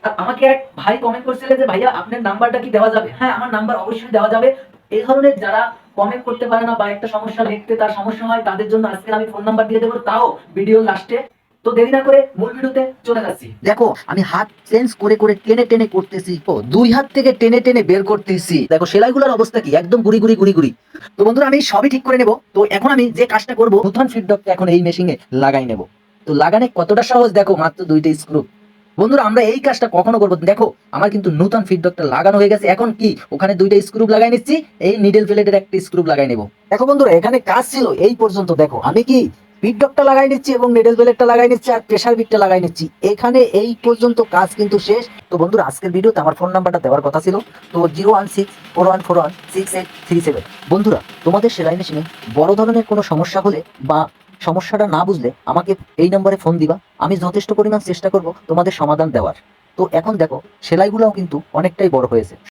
আর আমাকে এক ভাই কমেন্ট করছিলেন যে ভাইয়া আপনার নাম্বারটা কি দেওয়া যাবে? হ্যাঁ, আমার নাম্বার অবশ্যই দেওয়া যাবে। এই ধরনের যারা কমেন্ট করতে পারে না বা একটা সমস্যা লিখতে তার সমস্যা হয় তাদের জন্য আজকে আমি ফোন নাম্বার দিয়ে দেবো, তাও ভিডিও লাস্টে। তো দেরি না করে মূল ভিডিওতে চলে যাচ্ছি। দেখো আমি হাত চেঞ্জ করে করে টেনে টেনে করতেছি, ও দুই হাত থেকে টেনে টেনে বের করতেছি। দেখো সেলাইগুলোর অবস্থা কি, একদম গুড়ি গুড়ি গুড়ি গুড়ি। তো বন্ধুরা আমি সবই ঠিক করে নেব। তো এখন আমি যে কাজটা করব, নতুন ফিডব্যাকটা এখন এই মেশিনে লাগাই নেব। তো লাগানো কতটা সহজ দেখো, মাত্র দুইটা স্ক্রু। বন্ধুরা আমরা এই কাজটা কখনো করবো, দেখো আমার কিন্তু নতুন ফিডব্যাকটা লাগানো হয়ে গেছে। এখন কি ওখানে দুইটা স্ক্রু লাগাই নিচ্ছি, এই নিডল প্লেটের একটা স্ক্রু লাগাই নেব। দেখো বন্ধুরা এখানে কাজ ছিল এই পর্যন্ত, দেখো আমি কি ফিডব্যাকটা লাগাই নিচ্ছি এবং নিডল প্লেটটা লাগাই নিচ্ছি আর প্রেসার বিটটা লাগাই নিচ্ছি, এখানে এই পর্যন্ত কাজ কিন্তু শেষ। তো বন্ধুরা আজকের ভিডিওতে আমার ফোন নাম্বারটা দেওয়ার কথা ছিল, তো 01641416737। বন্ধুরা তোমাদের সেলাই মেশিনে বড় ধরনের কোনো সমস্যা হলে বা সমস্যাটা না বুঝলে আমাকে এই নম্বরে ফোন দিবা, আমি যথেষ্ট পরিমাণ চেষ্টা করব তোমাদের সমাধান দেওয়ার। তো এখন দেখো সেলাইগুলোও কিন্তু অনেকটাই বড় হয়েছে।